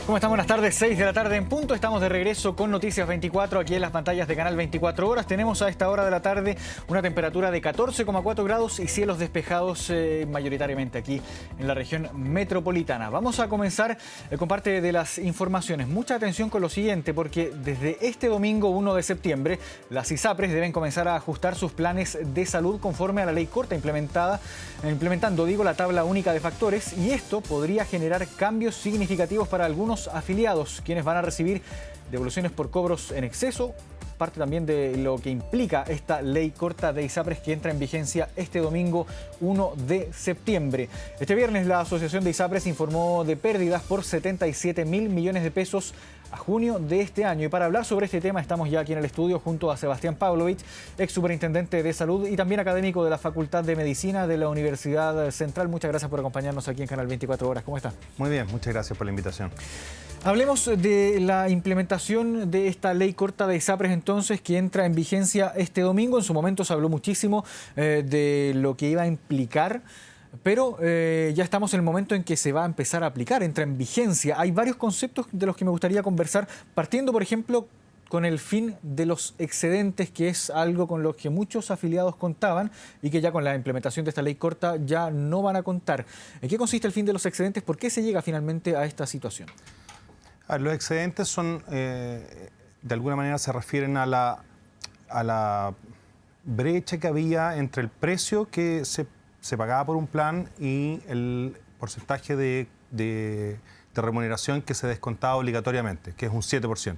¿Cómo están? Buenas tardes, 6 de la tarde en punto. Estamos de regreso con Noticias 24 aquí en las pantallas de Canal 24 Horas. Tenemos a esta hora de la tarde una temperatura de 14,4 grados y cielos despejados mayoritariamente aquí en la región metropolitana. Vamos a comenzar con parte de las informaciones. Mucha atención con lo siguiente, porque desde este domingo 1 de septiembre las ISAPRES deben comenzar a ajustar sus planes de salud conforme a la ley corta implementando la tabla única de factores, y esto podría generar cambios significativos para algunos afiliados, quienes van a recibir devoluciones por cobros en exceso, parte también de lo que implica esta ley corta de ISAPRES que entra en vigencia este domingo 1 de septiembre. Este viernes la Asociación de ISAPRES informó de pérdidas por 77.000 millones de pesos a junio de este año. Y para hablar sobre este tema estamos ya aquí en el estudio junto a Sebastián Pavlovich, ex superintendente de salud y también académico de la Facultad de Medicina de la Universidad Central. Muchas gracias por acompañarnos aquí en Canal 24 Horas. ¿Cómo está? Muy bien, muchas gracias por la invitación. Hablemos de la implementación de esta ley corta de ISAPRES entonces, que entra en vigencia este domingo. En su momento se habló muchísimo de lo que iba a implicar, pero ya estamos en el momento en que se va a empezar a aplicar, entra en vigencia. Hay varios conceptos de los que me gustaría conversar, partiendo, por ejemplo, con el fin de los excedentes, que es algo con lo que muchos afiliados contaban y que ya con la implementación de esta ley corta ya no van a contar. ¿En qué consiste el fin de los excedentes? ¿Por qué se llega finalmente a esta situación? Los excedentes son, de alguna manera se refieren a la brecha que había entre el precio que se pagaba por un plan y el porcentaje de remuneración que se descontaba obligatoriamente, que es un 7%.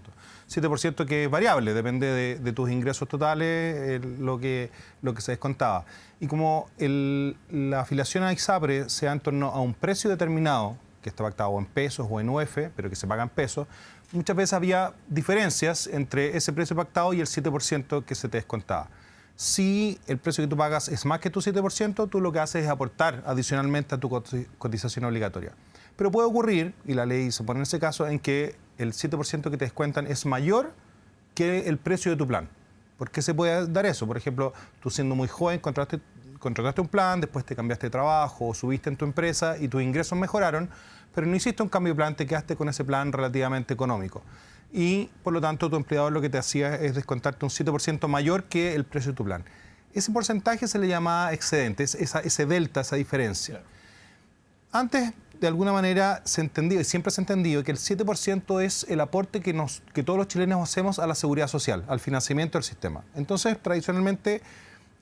7% que es variable, depende de tus ingresos totales, lo que se descontaba. Y como la afiliación a ISAPRES se da en torno a un precio determinado, que está pactado en pesos o en UF, pero que se paga en pesos, muchas veces había diferencias entre ese precio pactado y el 7% que se te descontaba. Si el precio que tú pagas es más que tu 7%, tú lo que haces es aportar adicionalmente a tu cotización obligatoria. Pero puede ocurrir, y la ley se pone en ese caso, en que el 7% que te descuentan es mayor que el precio de tu plan. ¿Por qué se puede dar eso? Por ejemplo, tú siendo muy joven contrataste un plan, después te cambiaste de trabajo o subiste en tu empresa y tus ingresos mejoraron, pero no hiciste un cambio de plan, te quedaste con ese plan relativamente económico. Y por lo tanto tu empleador lo que te hacía es descontarte un 7% mayor que el precio de tu plan. Ese porcentaje se le llama excedente, ese delta, esa diferencia. Claro. Antes, de alguna manera, se entendía, y siempre se ha entendido, que el 7% es el aporte que todos los chilenos hacemos a la seguridad social, al financiamiento del sistema. Entonces, tradicionalmente,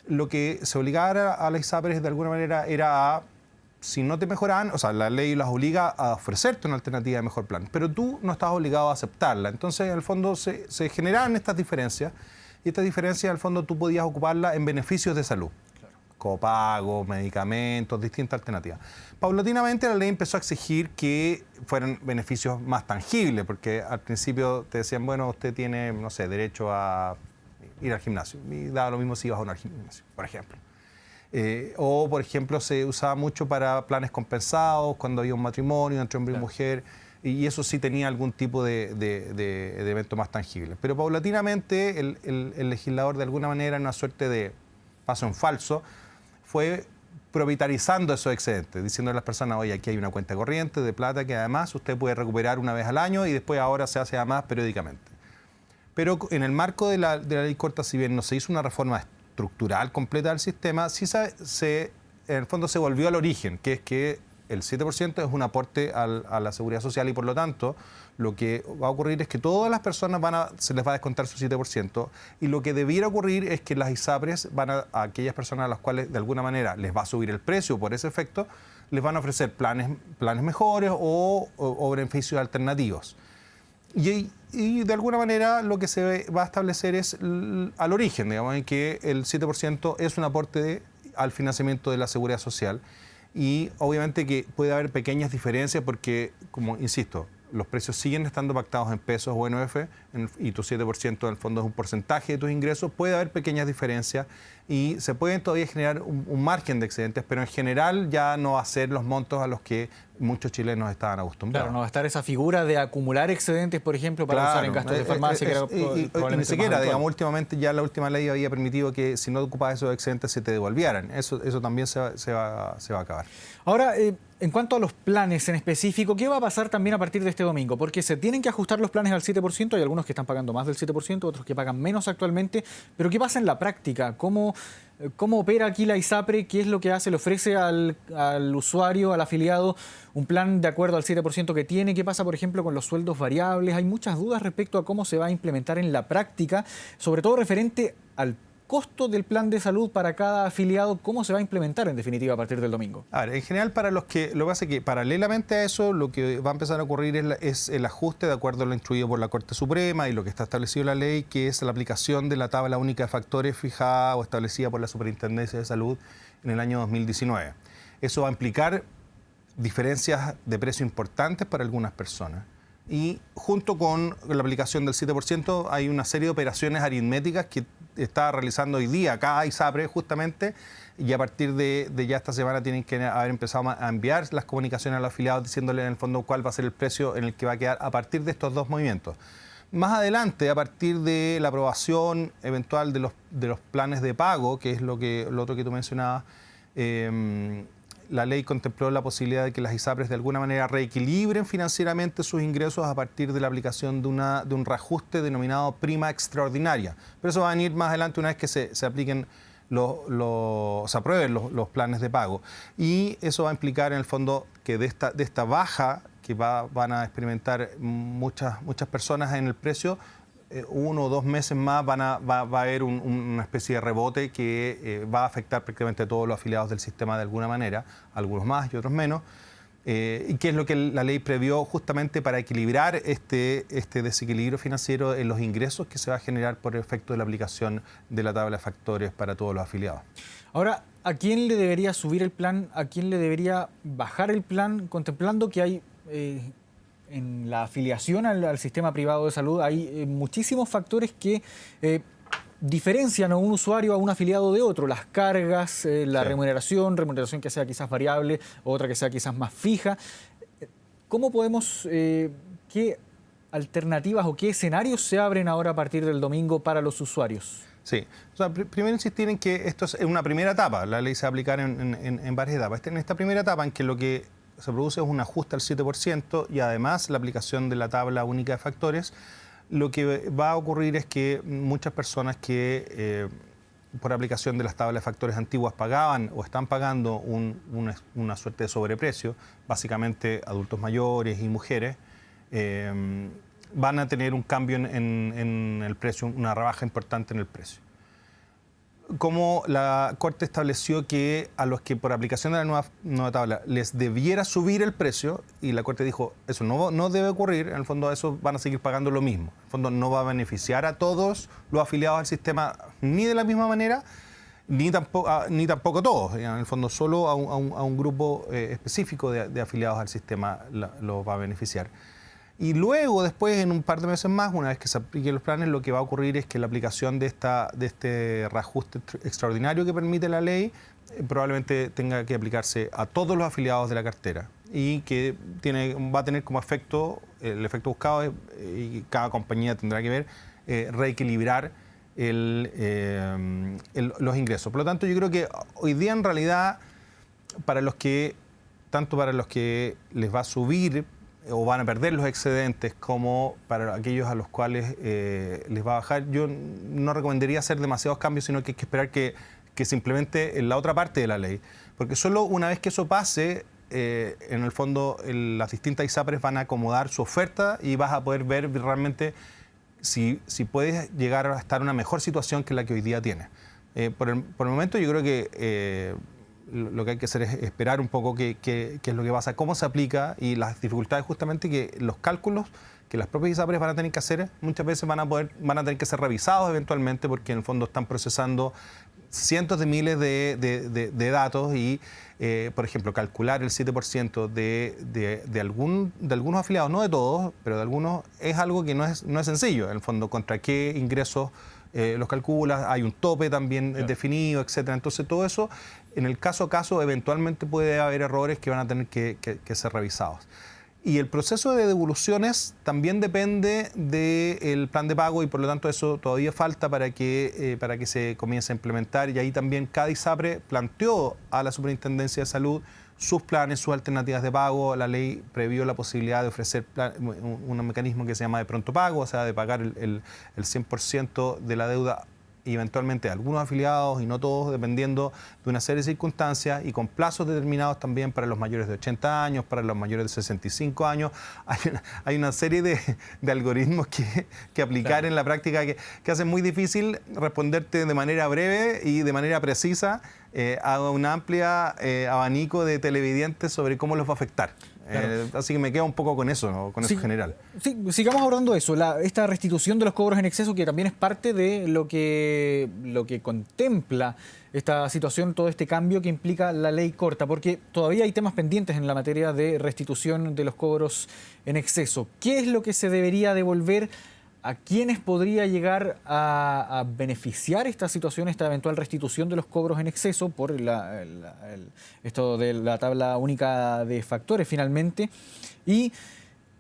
lo que se obligaba a las ISAPRES de alguna manera era si no te mejoraban, o sea, la ley las obliga a ofrecerte una alternativa de mejor plan, pero tú no estabas obligado a aceptarla. Entonces, en el fondo, se generaban estas diferencias, y estas diferencias, en el fondo, tú podías ocuparlas en beneficios de salud. Claro. Copagos, medicamentos, distintas alternativas. Paulatinamente, la ley empezó a exigir que fueran beneficios más tangibles, porque al principio te decían, bueno, usted tiene, no sé, derecho a ir al gimnasio, y daba lo mismo si ibas a un gimnasio, por ejemplo. O, por ejemplo, se usaba mucho para planes compensados, cuando había un matrimonio entre hombre y mujer, y eso sí tenía algún tipo de evento más tangible. Pero paulatinamente el legislador, de alguna manera, en una suerte de paso en falso, fue prioritarizando esos excedentes, diciendo a las personas, oye, aquí hay una cuenta corriente de plata que además usted puede recuperar una vez al año y después ahora se hace además periódicamente. Pero en el marco de la ley corta, si bien no se hizo una reforma estructural completa del sistema, sí en el fondo se volvió al origen, que es que el 7% es un aporte a la seguridad social, y por lo tanto lo que va a ocurrir es que todas las personas se les va a descontar su 7%, y lo que debiera ocurrir es que las ISAPRES a aquellas personas a las cuales de alguna manera les va a subir el precio por ese efecto, les van a ofrecer planes mejores o beneficios alternativos. Y de alguna manera lo que se va a establecer es al origen, digamos, en que el 7% es un aporte al financiamiento de la seguridad social, y obviamente que puede haber pequeñas diferencias porque, como insisto, los precios siguen estando pactados en pesos o en UF, y tu 7% en el fondo es un porcentaje de tus ingresos. Puede haber pequeñas diferencias y se pueden todavía generar un margen de excedentes, pero en general ya no va a ser los montos a los que muchos chilenos estaban acostumbrados. Claro, no va a estar esa figura de acumular excedentes, por ejemplo, para usar en gastos de farmacia, que era probablemente ni siquiera, más digamos, últimamente ya la última ley había permitido que si no ocupabas esos excedentes se te devolvieran. Eso también se va a acabar. Ahora, en cuanto a los planes en específico, ¿qué va a pasar también a partir de este domingo? Porque se tienen que ajustar los planes al 7%, hay algunos que están pagando más del 7%, otros que pagan menos actualmente, pero ¿qué pasa en la práctica? ¿Cómo opera aquí la ISAPRE? ¿Qué es lo que hace? ¿Le ofrece al usuario, al afiliado, un plan de acuerdo al 7% que tiene? ¿Qué pasa, por ejemplo, con los sueldos variables? Hay muchas dudas respecto a cómo se va a implementar en la práctica, sobre todo referente al costo del plan de salud para cada afiliado, ¿cómo se va a implementar en definitiva a partir del domingo? A ver, en general para los que, lo que pasa es que paralelamente a eso, lo que va a empezar a ocurrir es el ajuste de acuerdo a lo instruido por la Corte Suprema y lo que está establecido en la ley, que es la aplicación de la tabla única de factores fijada o establecida por la Superintendencia de Salud en el año 2019. Eso va a implicar diferencias de precio importantes para algunas personas. Y junto con la aplicación del 7% hay una serie de operaciones aritméticas que está realizando hoy día cada ISAPRE justamente, y a partir de ya esta semana tienen que haber empezado a enviar las comunicaciones a los afiliados diciéndole en el fondo cuál va a ser el precio en el que va a quedar a partir de estos dos movimientos. Más adelante, a partir de la aprobación eventual de los planes de pago, que es lo otro que tú mencionabas, la ley contempló la posibilidad de que las ISAPRES de alguna manera reequilibren financieramente sus ingresos a partir de la aplicación de un reajuste denominado prima extraordinaria. Pero eso va a venir más adelante una vez que se apliquen se aprueben los planes de pago. Y eso va a implicar en el fondo que de esta baja que van a experimentar muchas personas en el precio, 1 o 2 meses más va a haber una especie de rebote que va a afectar prácticamente a todos los afiliados del sistema de alguna manera, algunos más y otros menos, y que es lo que la ley previó justamente para equilibrar este desequilibrio financiero en los ingresos que se va a generar por efecto de la aplicación de la tabla de factores para todos los afiliados. Ahora, ¿a quién le debería subir el plan? ¿A quién le debería bajar el plan? Contemplando que hay... en la afiliación al sistema privado de salud hay muchísimos factores que diferencian a un usuario, a un afiliado de otro. Las cargas, la remuneración que sea quizás variable, otra que sea quizás más fija. ¿Cómo podemos, qué alternativas o qué escenarios se abren ahora a partir del domingo para los usuarios? Sí, o sea, primero insistir en que esto es una primera etapa, la ley se va a aplicar en varias etapas. En esta primera etapa en que lo que se produce es un ajuste al 7% y además la aplicación de la tabla única de factores, lo que va a ocurrir es que muchas personas que por aplicación de las tablas de factores antiguas pagaban o están pagando una suerte de sobreprecio, básicamente adultos mayores y mujeres, van a tener un cambio en el precio, una rebaja importante en el precio. Como la Corte estableció que a los que por aplicación de la nueva tabla les debiera subir el precio, y la Corte dijo, eso no debe ocurrir, en el fondo eso van a seguir pagando lo mismo. En el fondo no va a beneficiar a todos los afiliados al sistema ni de la misma manera, ni tampoco todos. En el fondo solo a un grupo específico de afiliados al sistema lo va a beneficiar. Y luego, después, en un par de meses más, una vez que se apliquen los planes, lo que va a ocurrir es que la aplicación de este reajuste extraordinario que permite la ley probablemente tenga que aplicarse a todos los afiliados de la cartera y que va a tener como efecto, el efecto buscado, y cada compañía tendrá que ver, reequilibrar los ingresos. Por lo tanto, yo creo que hoy día, en realidad, tanto para los que les va a subir o van a perder los excedentes, como para aquellos a los cuales les va a bajar, yo no recomendaría hacer demasiados cambios, sino que hay que esperar que se implemente en la otra parte de la ley. Porque solo una vez que eso pase, en el fondo las distintas ISAPRES van a acomodar su oferta y vas a poder ver realmente si puedes llegar a estar en una mejor situación que la que hoy día tienes. Por el momento yo creo que lo que hay que hacer es esperar un poco qué es lo que pasa, cómo se aplica y las dificultades justamente que los cálculos que las propias ISAPRES van a tener que hacer muchas veces van a tener que ser revisados eventualmente porque en el fondo están procesando cientos de miles de datos y, por ejemplo, calcular el 7% de algunos afiliados, no de todos, pero de algunos, es algo que no es sencillo. En el fondo, contra qué ingresos los calcula, hay un tope también definido, etcétera. Entonces todo eso, en el caso a caso, eventualmente puede haber errores que van a tener que ser revisados. Y el proceso de devoluciones también depende del plan de pago y por lo tanto eso todavía falta para que se comience a implementar. Y ahí también cada ISAPRE planteó a la Superintendencia de Salud sus planes, sus alternativas de pago. La ley previó la posibilidad de ofrecer un mecanismo que se llama de pronto pago, o sea, de pagar el 100% de la deuda y eventualmente algunos afiliados y no todos, dependiendo de una serie de circunstancias y con plazos determinados también para los mayores de 80 años, para los mayores de 65 años. Hay una serie de algoritmos que aplicar en la práctica que hacen muy difícil responderte de manera breve y de manera precisa a un amplio abanico de televidentes sobre cómo los va a afectar. Claro. Así que me quedo un poco con eso, ¿no? Con eso en general. Sí, sigamos abordando eso, esta restitución de los cobros en exceso, que también es parte de lo que contempla esta situación, todo este cambio que implica la ley corta, porque todavía hay temas pendientes en la materia de restitución de los cobros en exceso. ¿Qué es lo que se debería devolver? ¿A quiénes podría llegar a beneficiar esta situación, esta eventual restitución de los cobros en exceso por esto de la tabla única de factores finalmente? ¿Y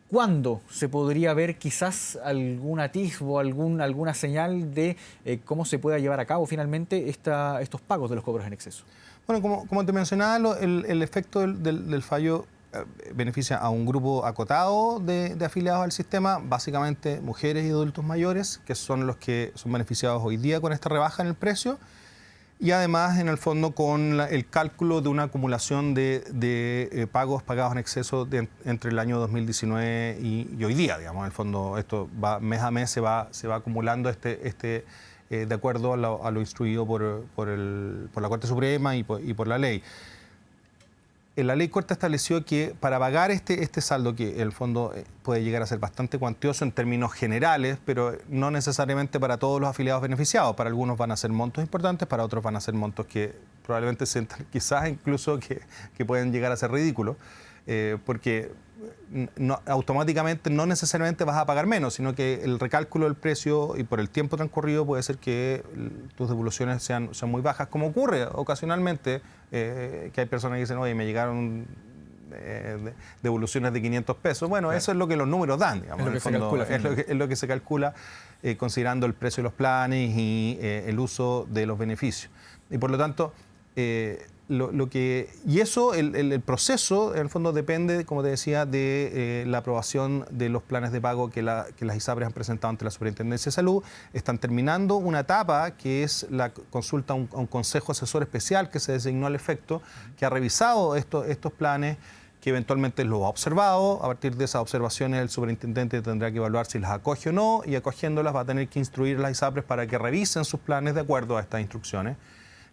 cuándo se podría ver quizás algún atisbo, alguna señal de cómo se pueda llevar a cabo finalmente estos pagos de los cobros en exceso? Bueno, como te mencionaba, el efecto del fallo beneficia a un grupo acotado de afiliados al sistema, básicamente mujeres y adultos mayores, que son los que son beneficiados hoy día con esta rebaja en el precio, y además, en el fondo, con el cálculo de una acumulación de pagos pagados en exceso entre el año 2019 y hoy día, digamos. En el fondo, esto va mes a mes se va acumulando de acuerdo a lo instruido por la Corte Suprema y por la ley. La ley corta estableció que para pagar este saldo, que en el fondo puede llegar a ser bastante cuantioso en términos generales, pero no necesariamente para todos los afiliados beneficiados. Para algunos van a ser montos importantes, para otros van a ser montos que probablemente quizás incluso que pueden llegar a ser ridículos, porque automáticamente no necesariamente vas a pagar menos, sino que el recálculo del precio y por el tiempo transcurrido puede ser que tus devoluciones sean muy bajas, como ocurre ocasionalmente, que hay personas que dicen, oye, me llegaron devoluciones de 500 pesos. Bueno, claro, eso es lo que los números dan, digamos. Es lo que se calcula considerando el precio de los planes y el uso de los beneficios. Y por lo tanto, el proceso, en el fondo, depende, como te decía, de la aprobación de los planes de pago que las ISAPRES han presentado ante la Superintendencia de Salud. Están terminando una etapa que es la consulta a un consejo asesor especial que se designó al efecto, que ha revisado estos planes, que eventualmente los ha observado. A partir de esas observaciones, el superintendente tendrá que evaluar si las acoge o no, y acogiéndolas va a tener que instruir a las ISAPRES para que revisen sus planes de acuerdo a estas instrucciones.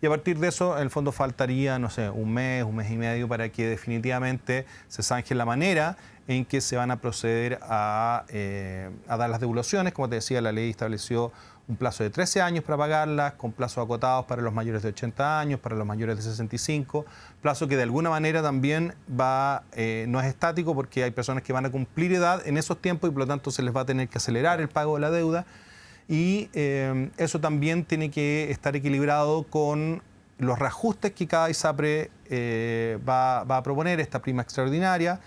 Y a partir de eso, en el fondo, faltaría, no sé, un mes y medio para que definitivamente se zanje la manera en que se van a proceder a dar las devoluciones. Como te decía, la ley estableció un plazo de 13 años para pagarlas, con plazos acotados para los mayores de 80 años, para los mayores de 65, plazo que de alguna manera también no es estático, porque hay personas que van a cumplir edad en esos tiempos y por lo tanto se les va a tener que acelerar el pago de la deuda. Y eso también tiene que estar equilibrado con los reajustes que cada ISAPRE va a proponer, esta prima extraordinaria.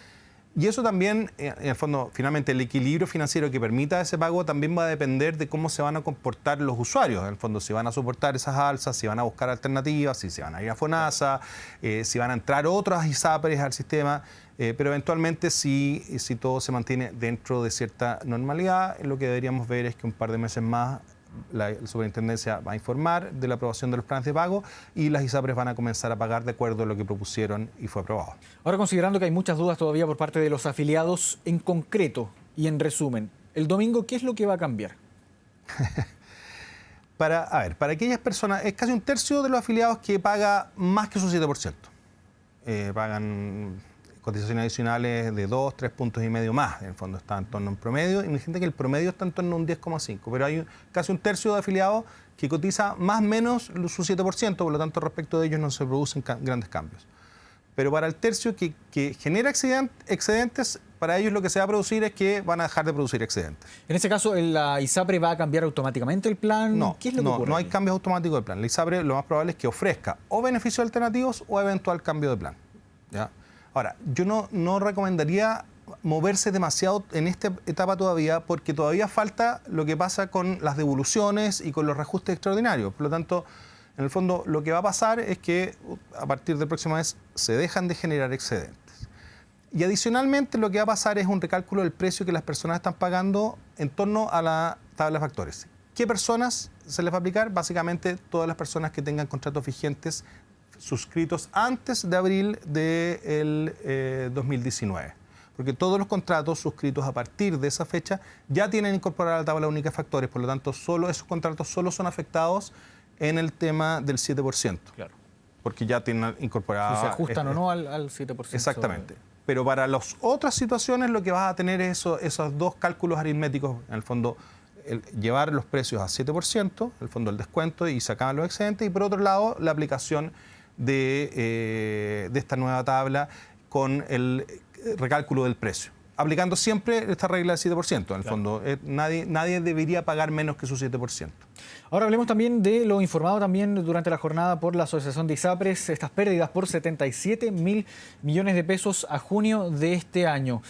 Y eso también, en el fondo, finalmente el equilibrio financiero que permita ese pago también va a depender de cómo se van a comportar los usuarios. En el fondo, si van a soportar esas alzas, si van a buscar alternativas, si se van a ir a FONASA, si van a entrar otras ISAPRES al sistema. Pero eventualmente, si todo se mantiene dentro de cierta normalidad, lo que deberíamos ver es que un par de meses más la superintendencia va a informar de la aprobación de los planes de pago y las ISAPRES van a comenzar a pagar de acuerdo a lo que propusieron y fue aprobado. Ahora, considerando que hay muchas dudas todavía por parte de los afiliados, en concreto y en resumen, el domingo, ¿qué es lo que va a cambiar? Para aquellas personas, es casi un tercio de los afiliados que paga más que su 7%. Pagan cotizaciones adicionales de 2, 3 puntos y medio más. En el fondo está en torno a un promedio. Imagínate que el promedio está en torno a un 10,5. Pero hay casi un tercio de afiliados que cotiza más o menos su 7%. Por lo tanto, respecto de ellos no se producen grandes cambios. Pero para el tercio que genera excedentes, para ellos lo que se va a producir es que van a dejar de producir excedentes. En ese caso, ¿la ISAPRE va a cambiar automáticamente el plan? No, ¿Qué es lo que ocurre no hay ahí? cambios automáticos del plan. La ISAPRE lo más probable es que ofrezca o beneficios alternativos o eventual cambio de plan. ¿Ya? Ahora, yo no recomendaría moverse demasiado en esta etapa todavía, porque todavía falta lo que pasa con las devoluciones y con los reajustes extraordinarios. Por lo tanto, en el fondo, lo que va a pasar es que a partir del próximo mes se dejan de generar excedentes. Y adicionalmente lo que va a pasar es un recálculo del precio que las personas están pagando en torno a la tabla de factores. ¿Qué personas se les va a aplicar? Básicamente todas las personas que tengan contratos vigentes suscritos antes de abril del 2019. Porque todos los contratos suscritos a partir de esa fecha ya tienen incorporada la tabla única de factores, por lo tanto, solo esos contratos solo son afectados en el tema del 7%. Claro. Porque ya tienen incorporada... Si se ajustan o no al 7%. Exactamente. Pero para las otras situaciones lo que vas a tener es esos dos cálculos aritméticos, en el fondo, llevar los precios a 7%, en el fondo el descuento y sacar los excedentes, y por otro lado la aplicación de esta nueva tabla con el recálculo del precio, aplicando siempre esta regla del 7%. En el fondo, nadie debería pagar menos que su 7%. Ahora hablemos también de lo informado también durante la jornada por la Asociación de ISAPRES, estas pérdidas por 77.000 millones de pesos a junio de este año.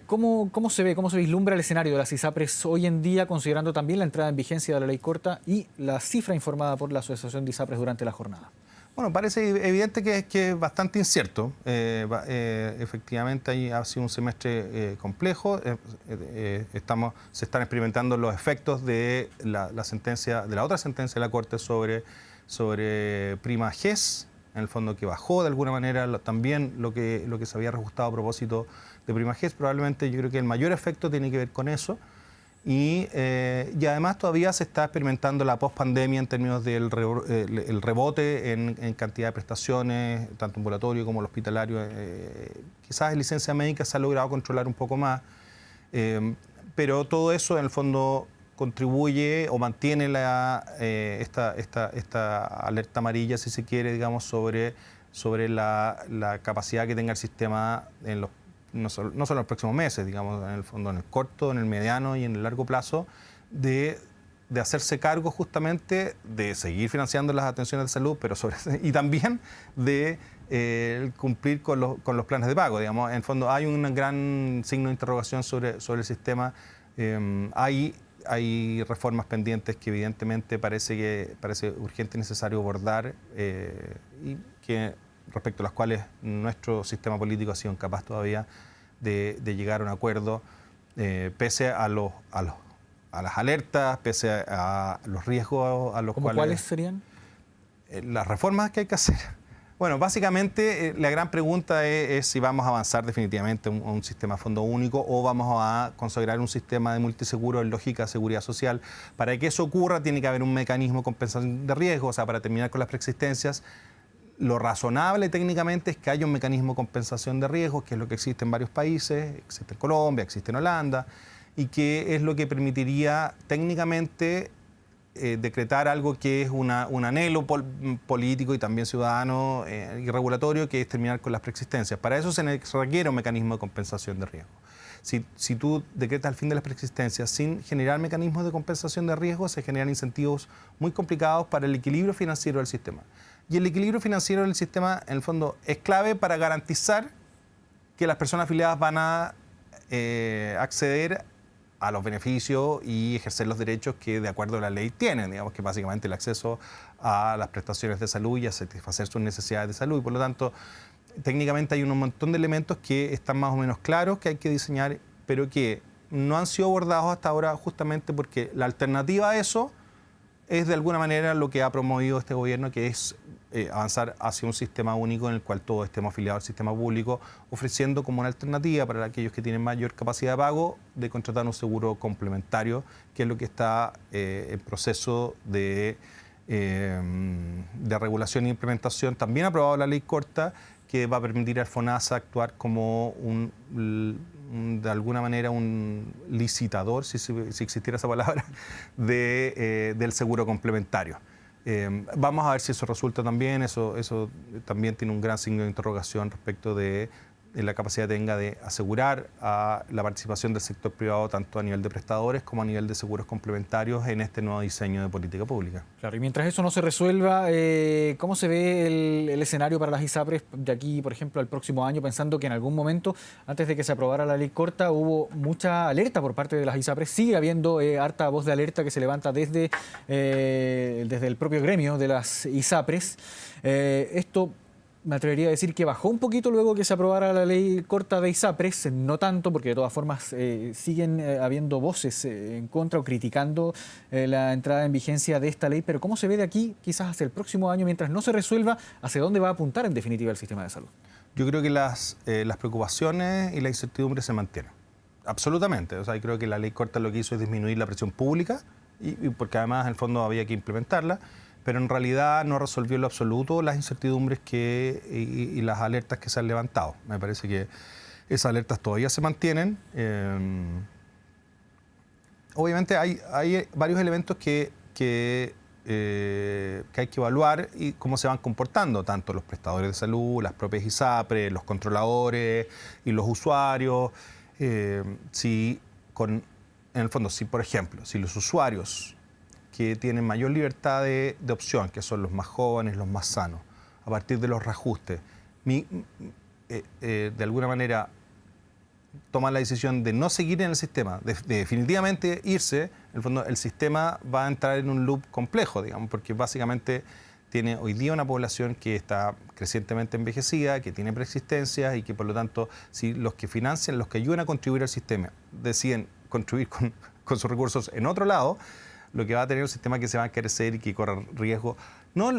¿Cómo se ve, cómo se vislumbra el escenario de las ISAPRES hoy en día, considerando también la entrada en vigencia de la ley corta y la cifra informada por la Asociación de ISAPRES durante la jornada? Bueno, parece evidente que es bastante incierto. Efectivamente, ha sido un semestre complejo. Se están experimentando los efectos de la sentencia, de la otra sentencia de la Corte sobre prima GES, en el fondo que bajó de alguna manera también lo que se había reajustado a propósito de prima GES. Probablemente yo creo que el mayor efecto tiene que ver con eso. Y además todavía se está experimentando la pospandemia en términos del el rebote en cantidad de prestaciones, tanto ambulatorio como el hospitalario. Quizás en licencia médica se ha logrado controlar un poco más, pero todo eso en el fondo contribuye o mantiene esta alerta amarilla, si se quiere, digamos, sobre la capacidad que tenga el sistema en no solo en los próximos meses, digamos, en el fondo, en el corto, en el mediano y en el largo plazo, de hacerse cargo justamente de seguir financiando las atenciones de salud, pero y también de cumplir con los planes de pago, digamos. En el fondo hay un gran signo de interrogación sobre el sistema. Hay reformas pendientes que evidentemente parece urgente y necesario abordar y que respecto a las cuales nuestro sistema político ha sido incapaz todavía de llegar a un acuerdo, pese a las alertas, pese a los riesgos a los cuales... ¿Cuáles serían? Las reformas que hay que hacer. Bueno, básicamente la gran pregunta es si vamos a avanzar definitivamente a un sistema a fondo único o vamos a consagrar un sistema de multiseguro en lógica de seguridad social. Para que eso ocurra tiene que haber un mecanismo de compensación de riesgo, o sea, para terminar con las preexistencias. Lo razonable técnicamente es que haya un mecanismo de compensación de riesgos, que es lo que existe en varios países, existe en Colombia, existe en Holanda, y que es lo que permitiría técnicamente decretar algo que es un anhelo político y también ciudadano y regulatorio, que es terminar con las preexistencias. Para eso se requiere un mecanismo de compensación de riesgo. Si tú decretas el fin de las preexistencias sin generar mecanismos de compensación de riesgo, se generan incentivos muy complicados para el equilibrio financiero del sistema. Y el equilibrio financiero del sistema, en el fondo, es clave para garantizar que las personas afiliadas van a acceder a los beneficios y ejercer los derechos que de acuerdo a la ley tienen, digamos que básicamente el acceso a las prestaciones de salud y a satisfacer sus necesidades de salud. Y por lo tanto, técnicamente hay un montón de elementos que están más o menos claros que hay que diseñar, pero que no han sido abordados hasta ahora justamente porque la alternativa a eso es de alguna manera lo que ha promovido este gobierno, que es avanzar hacia un sistema único en el cual todos estemos afiliados al sistema público, ofreciendo como una alternativa para aquellos que tienen mayor capacidad de pago de contratar un seguro complementario, que es lo que está en proceso de regulación e implementación. También ha aprobado la ley corta, que va a permitir al FONASA actuar como de alguna manera un licitador, si existiera esa palabra, del seguro complementario. Vamos a ver si eso resulta también. Eso también tiene un gran signo de interrogación respecto de la capacidad que tenga de asegurar a la participación del sector privado tanto a nivel de prestadores como a nivel de seguros complementarios en este nuevo diseño de política pública. Claro, y mientras eso no se resuelva, ¿cómo se ve el escenario para las ISAPRES de aquí, por ejemplo, al próximo año, pensando que en algún momento, antes de que se aprobara la ley corta, hubo mucha alerta por parte de las ISAPRES? Sigue habiendo harta voz de alerta que se levanta desde el propio gremio de las ISAPRES. Esto me atrevería a decir que bajó un poquito luego que se aprobara la ley corta de ISAPRES, no tanto, porque de todas formas siguen habiendo voces en contra o criticando la entrada en vigencia de esta ley, pero ¿cómo se ve de aquí, quizás hacia el próximo año, mientras no se resuelva, hacia dónde va a apuntar en definitiva el sistema de salud? Yo creo que las preocupaciones y la incertidumbre se mantienen, absolutamente. O sea, yo creo que la ley corta lo que hizo es disminuir la presión pública, y porque además en el fondo había que implementarla, pero en realidad no resolvió en lo absoluto las incertidumbres y las alertas que se han levantado. Me parece que esas alertas todavía se mantienen. Obviamente hay varios elementos que hay que evaluar y cómo se van comportando, tanto los prestadores de salud, las propias ISAPRES, los controladores y los usuarios. En el fondo, si por ejemplo, si los usuarios que tienen mayor libertad de opción, que son los más jóvenes, los más sanos, a partir de los reajustes, de alguna manera toman la decisión de no seguir en el sistema, de definitivamente irse, en el fondo el sistema va a entrar en un loop complejo, digamos, porque básicamente tiene hoy día una población que está crecientemente envejecida, que tiene preexistencias y que por lo tanto, si los que financian, los que ayudan a contribuir al sistema, deciden contribuir con sus recursos en otro lado, lo que va a tener un sistema que se va a encarecer y que corre riesgo. No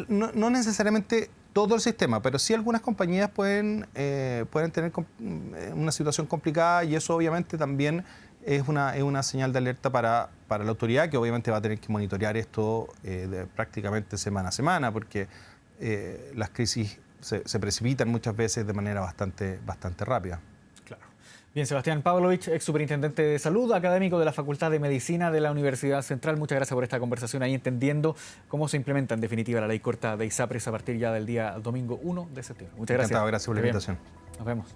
necesariamente todo el sistema, pero sí algunas compañías pueden tener una situación complicada y eso obviamente también es una señal de alerta para la autoridad, que obviamente va a tener que monitorear esto prácticamente semana a semana, porque las crisis se precipitan muchas veces de manera bastante rápida. Bien, Sebastián Pavlovich, ex superintendente de salud, académico de la Facultad de Medicina de la Universidad Central. Muchas gracias por esta conversación ahí, entendiendo cómo se implementa en definitiva la ley corta de ISAPRES a partir ya del día domingo 1 de septiembre. Muchas gracias. Encantado, gracias por la invitación. Nos vemos.